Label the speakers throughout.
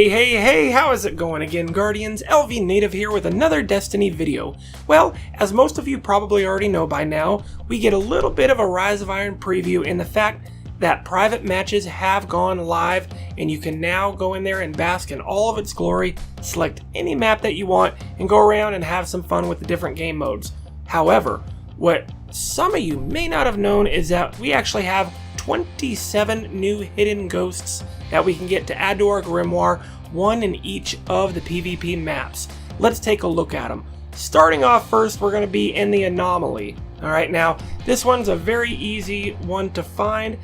Speaker 1: Hey, how is it going again, Guardians? LVnative here with another Destiny video. Well, as most of you probably already know by now, we get a little bit of a Rise of Iron preview in the fact that private matches have gone live and you can now go in there and bask in all of its glory, select any map that you want, and go around and have some fun with the different game modes. However, what some of you may not have known is that we actually have 27 new hidden ghosts that we can get to add to our grimoire, one in each of the PvP maps. Let's take a look at them. Starting off first, we're going to be in the Anomaly. Alright, now this one's a very easy one to find.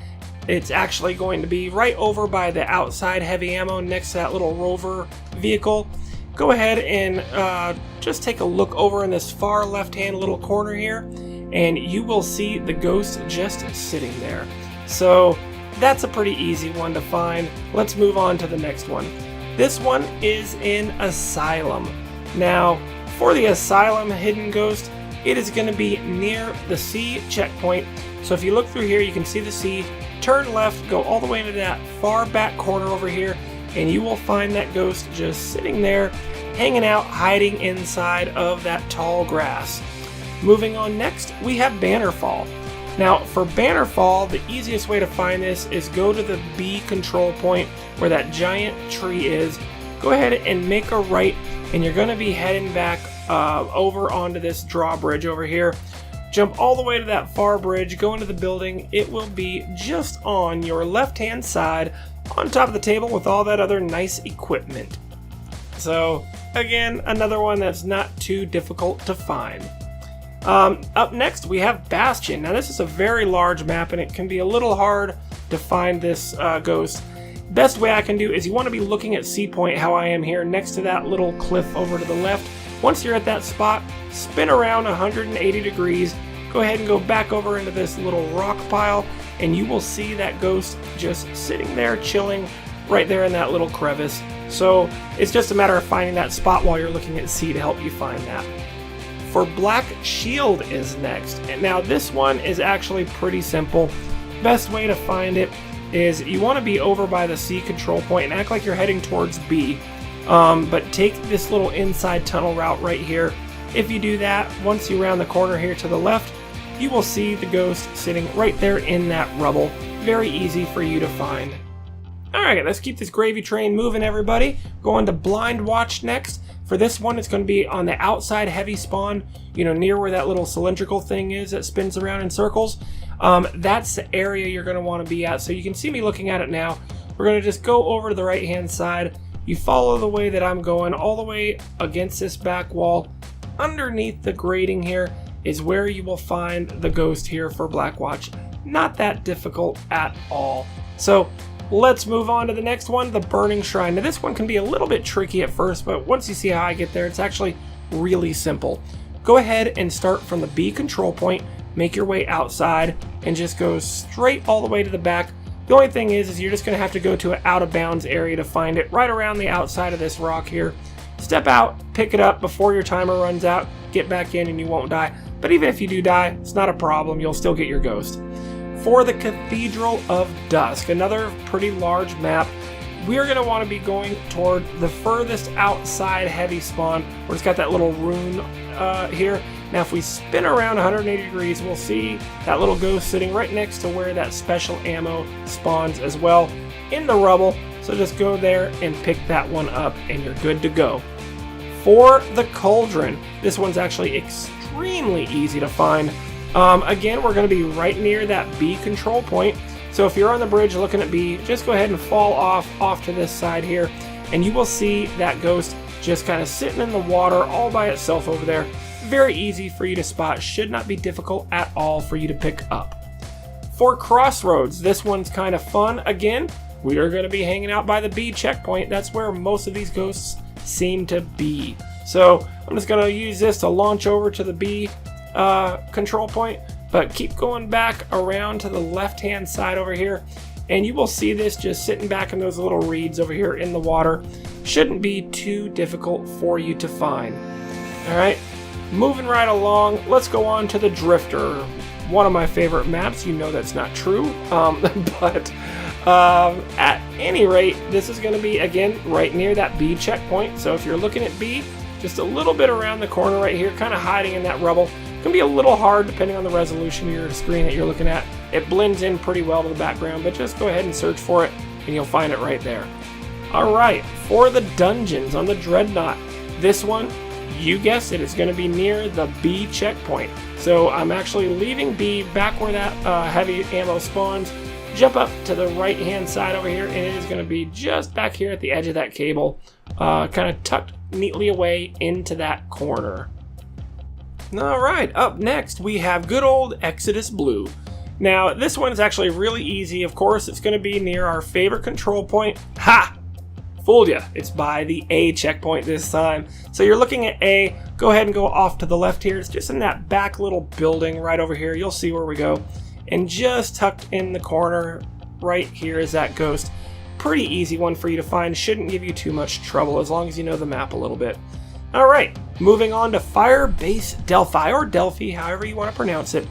Speaker 1: It's actually going to be right over by the outside heavy ammo next to that little rover vehicle. Go ahead and just take a look over in this far left hand little corner here, and you will see the ghost just sitting there. So that's a pretty easy one to find. Let's move on to the next one. This one is in ASYLUM. Now, for the ASYLUM hidden ghost, it is going to be near the C checkpoint. So if you look through here, you can see the C. Turn left, go all the way into that far back corner over here, and you will find that ghost just sitting there, hanging out, hiding inside of that tall grass. Moving on next, we have Bannerfall. Now, for Bannerfall, the easiest way to find this is go to the B control point where that giant tree is. Go ahead and make a right, and you're going to be heading back over onto this drawbridge over here. Jump all the way to that far bridge, go into the building. It will be just on your left-hand side, on top of the table with all that other nice equipment. So, again, another one that's not too difficult to find. Up next, we have Bastion. Now, this is a very large map, and it can be a little hard to find this ghost. Best way I can do is you want to be looking at C point, how I am here, next to that little cliff over to the left. Once you're at that spot, spin around 180 degrees, go ahead and go back over into this little rock pile, and you will see that ghost just sitting there, chilling, right there in that little crevice. So, it's just a matter of finding that spot while you're looking at C to help you find that. For Black Shield is next. And now this one is actually pretty simple. Best way to find it is you want to be over by the C control point and act like you're heading towards B. But take this little inside tunnel route right here. If you do that, once you round the corner here to the left, you will see the ghost sitting right there in that rubble. Very easy for you to find. Alright, let's keep this gravy train moving, everybody. Going to Blind Watch next. For this one, it's going to be on the outside heavy spawn, near where that little cylindrical thing is that spins around in circles. That's the area you're going to want to be at. So you can see me looking at it now. We're going to just go over to the right-hand side. You follow the way that I'm going, all the way against this back wall. Underneath the grating here is where you will find the ghost here for Black Watch. Not that difficult at all. So let's move on to the next one, the Burning Shrine. Now this one can be a little bit tricky at first, but once you see how I get there, it's actually really simple. Go ahead and start from the B control point, make your way outside, and just go straight all the way to the back. The only thing is you're just going to have to go to an out of bounds area to find it, right around the outside of this rock here. Step out, pick it up before your timer runs out, get back in and you won't die. But even if you do die, it's not a problem, you'll still get your ghost. For the Cathedral of Dusk, another pretty large map, we are going to want to be going toward the furthest outside heavy spawn, where it's got that little rune here. Now if we spin around 180 degrees, we'll see that little ghost sitting right next to where that special ammo spawns as well, in the rubble. So just go there and pick that one up and you're good to go. For the Cauldron, this one's actually extremely easy to find. Again, we're going to be right near that B control point. So if you're on the bridge looking at B, just go ahead and fall off to this side here, and you will see that ghost just kind of sitting in the water all by itself over there. Very easy for you to spot, should not be difficult at all for you to pick up. For CROSSROADS, this one's kind of fun. Again, we are going to be hanging out by the B checkpoint. That's where most of these ghosts seem to be. So I'm just going to use this to launch over to the B control point, but keep going back around to the left hand side over here, and you will see this just sitting back in those little reeds over here in the water. Shouldn't be too difficult for you to find. Alright, moving right along, let's go on to the Drifter. One of my favorite maps. You know that's not true, but At any rate, this is going to be, again, right near that B checkpoint. So if you're looking at B, just a little bit around the corner right here, kind of hiding in that rubble. It can be a little hard depending on the resolution of your screen that you're looking at. It blends in pretty well to the background, but just go ahead and search for it and you'll find it right there. Alright, for the dungeons on the Dreadnought, this one, you guessed it, it's going to be near the B checkpoint. So I'm actually leaving B back where that heavy ammo spawns. Jump up to the right hand side over here, and it is going to be just back here at the edge of that cable, kind of tucked neatly away into that corner. Alright, up next we have good old Exodus Blue. Now this one is actually really easy. Of course, it's going to be near our favorite control point. Ha! Fooled ya. It's by the A checkpoint this time. So you're looking at A. Go ahead and go off to the left here. It's just in that back little building right over here. You'll see where we go. And just tucked in the corner right here is that ghost. Pretty easy one for you to find. Shouldn't give you too much trouble as long as you know the map a little bit. Alright, moving on to FIREBASE DELPHI, or Delphi, however you want to pronounce it.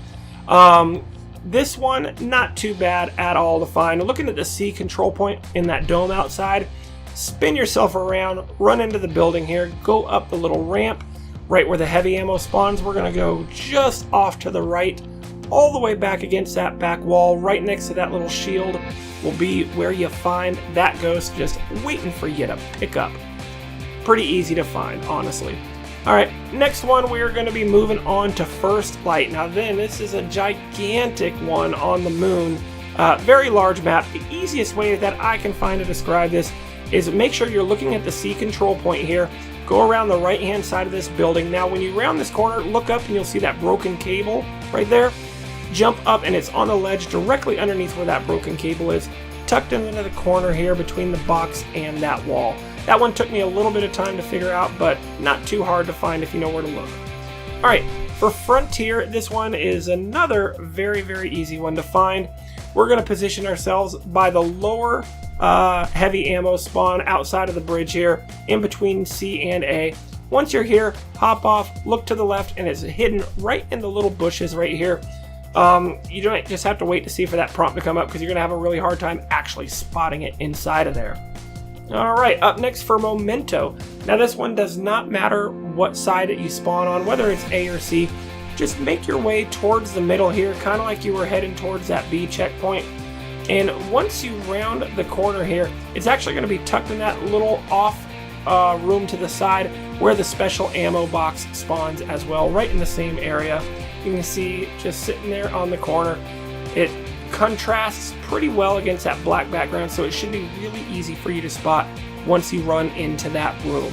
Speaker 1: This one, not too bad at all to find. Looking at the C control point in that dome outside, spin yourself around, run into the building here, go up the little ramp, right where the heavy ammo spawns. We're going to go just off to the right, all the way back against that back wall, right next to that little shield will be where you find that ghost just waiting for you to pick up. Pretty easy to find, honestly. Alright, next one we're going to be moving on to First Light. Now then, this is a gigantic one on the moon. Very large map. The easiest way that I can find to describe this is make sure you're looking at the C control point here. Go around the right hand side of this building. Now when you round this corner, look up and you'll see that broken cable right there. Jump up and it's on the ledge directly underneath where that broken cable is, tucked into the corner here between the box and that wall. That one took me a little bit of time to figure out, but not too hard to find if you know where to look. Alright, for Frontier, this one is another very, very easy one to find. We're going to position ourselves by the lower heavy ammo spawn outside of the bridge here, in between C and A. Once you're here, hop off, look to the left, and it's hidden right in the little bushes right here. You don't just have to wait to see for that prompt to come up because you're going to have a really hard time actually spotting it inside of there. Alright, up next for Memento. Now this one does not matter what side that you spawn on, whether it's A or C. Just make your way towards the middle here, kind of like you were heading towards that B checkpoint. And once you round the corner here, it's actually going to be tucked in that little off room to the side where the special ammo box spawns as well, right in the same area. You can see just sitting there on the corner. It contrasts pretty well against that black background, so it should be really easy for you to spot once you run into that room.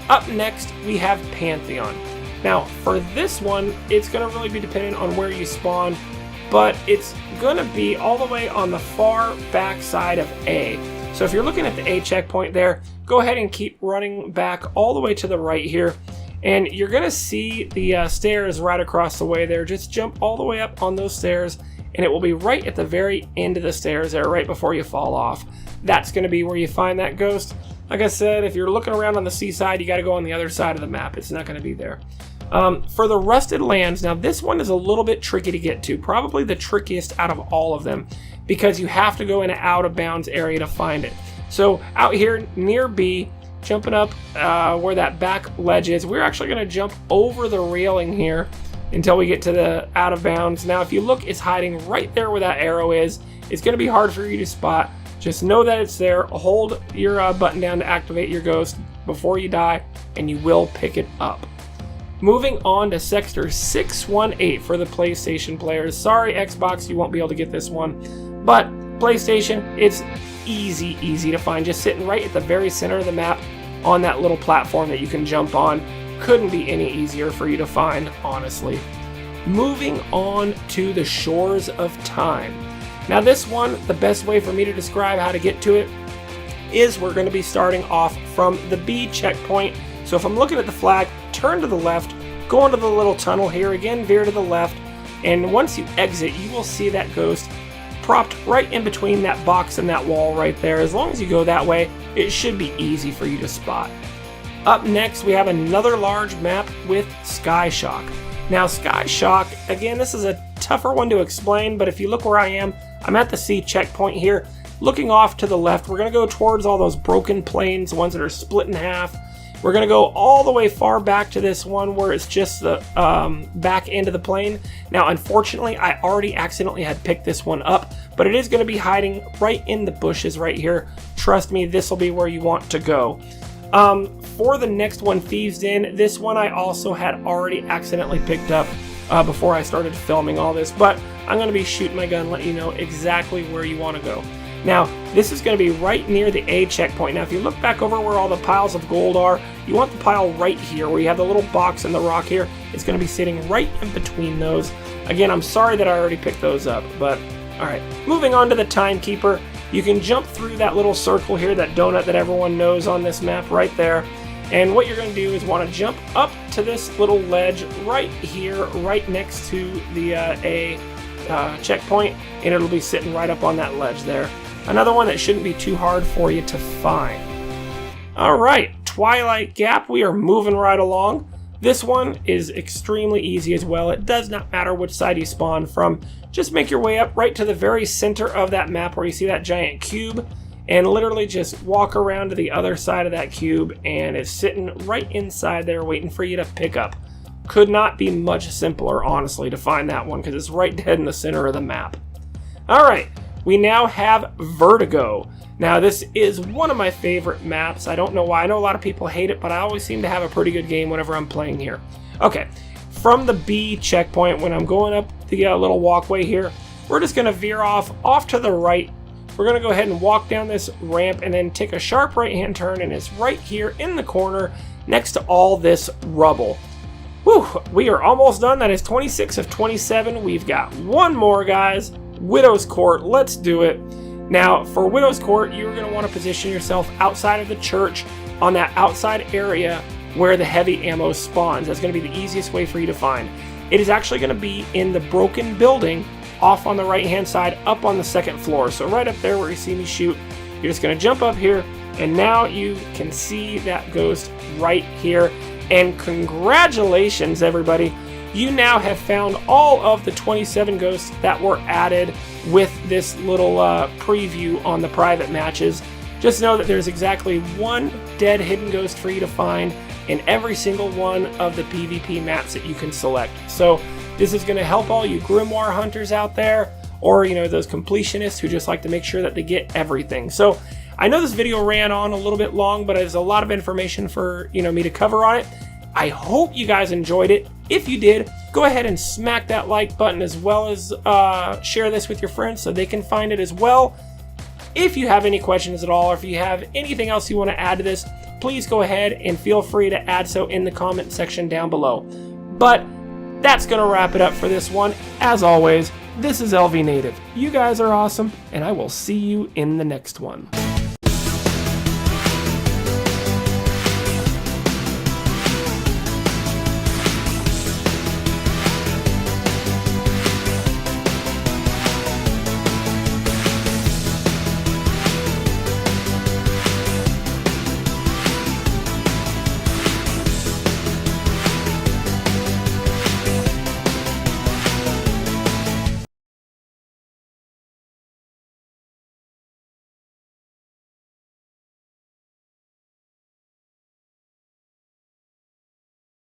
Speaker 1: Up next, we have Pantheon. Now, for this one, it's going to really be dependent on where you spawn, but it's going to be all the way on the far back side of A. So if you're looking at the A checkpoint there, go ahead and keep running back all the way to the right here, and you're going to see the stairs right across the way there. Just jump all the way up on those stairs, and it will be right at the very end of the stairs there, right before you fall off. That's going to be where you find that ghost. Like I said, if you're looking around on the seaside, you got to go on the other side of the map. It's not going to be there. For the Rusted Lands, now this one is a little bit tricky to get to, probably the trickiest out of all of them, because you have to go in an out-of-bounds area to find it. So out here near B, jumping up where that back ledge is, we're actually going to jump over the railing here until we get to the out of bounds. Now if you look, it's hiding right there where that arrow is. It's going to be hard for you to spot. Just know that it's there. Hold your button down to activate your ghost before you die, and you will pick it up. Moving on to Sector 618 for the PlayStation players. Sorry Xbox, you won't be able to get this one, but PlayStation, it's easy to find. Just sitting right at the very center of the map on that little platform that you can jump on. Couldn't be any easier for you to find, honestly. Moving on to the Shores of Time. Now this one, the best way for me to describe how to get to it is we're going to be starting off from the B checkpoint. So if I'm looking at the flag, turn to the left, go into the little tunnel here, again veer to the left, and once you exit, you will see that ghost propped right in between that box and that wall right there. As long as you go that way, it should be easy for you to spot. Up next, we have another large map with Sky Shock. Now Sky Shock, again, this is a tougher one to explain, but if you look where I am, I'm at the C checkpoint here. looking off to the left, we're going to go towards all those broken planes, the ones that are split in half. We're going to go all the way far back to this one where it's just the back end of the plane. Now, unfortunately, I already accidentally had picked this one up, but it is going to be hiding right in the bushes right here. Trust me, this will be where you want to go. For the next one, Thieves Den, this one I also had already accidentally picked up before I started filming all this, but I'm going to be shooting my gun, let you know exactly where you want to go. Now, this is going to be right near the A checkpoint. Now, if you look back over where all the piles of gold are, you want the pile right here, where you have the little box and the rock here. It's going to be sitting right in between those. Again, I'm sorry that I already picked those up, but alright. Moving on to the Timekeeper, you can jump through that little circle here, that donut that everyone knows on this map right there. And what you're going to do is want to jump up to this little ledge right here, right next to the A checkpoint, and it'll be sitting right up on that ledge there. Another one that shouldn't be too hard for you to find. Alright, Twilight Gap, we are moving right along. This one is extremely easy as well. It does not matter which side you spawn from. Just make your way up right to the very center of that map where you see that giant cube, and literally just walk around to the other side of that cube, and it's sitting right inside there waiting for you to pick up. Could not be much simpler, honestly, to find that one, because it's right dead in the center of the map. Alright, we now have Vertigo. Now, this is one of my favorite maps. I don't know why. I know a lot of people hate it, but I always seem to have a pretty good game whenever I'm playing here. Okay, from the B checkpoint, when I'm going up the little walkway here, we're just going to veer off to the right. We're going to go ahead and walk down this ramp and then take a sharp right-hand turn, and it's right here in the corner next to all this rubble. Whew, we are almost done. That is 26 of 27. We've got one more, guys. Widow's Court, let's do it. Now, for Widow's Court, you're going to want to position yourself outside of the church on that outside area where the heavy ammo spawns. That's going to be the easiest way for you to find. It is actually going to be in the broken building off on the right-hand side, up on the second floor. So right up there where you see me shoot, you're just going to jump up here, and now you can see that ghost right here. And congratulations, everybody. You now have found all of the 27 ghosts that were added with this little preview on the private matches. Just know that there's exactly one dead hidden ghost for you to find in every single one of the PvP maps that you can select. So this is going to help all you Grimoire hunters out there, or those completionists who just like to make sure that they get everything. So I know this video ran on a little bit long, but there's a lot of information for me to cover on it. I hope you guys enjoyed it. If you did, go ahead and smack that like button, as well as share this with your friends so they can find it as well. If you have any questions at all, or if you have anything else you want to add to this, please go ahead and feel free to add so in the comment section down below. But that's going to wrap it up for this one. As always, this is LVnative. You guys are awesome, and I will see you in the next one.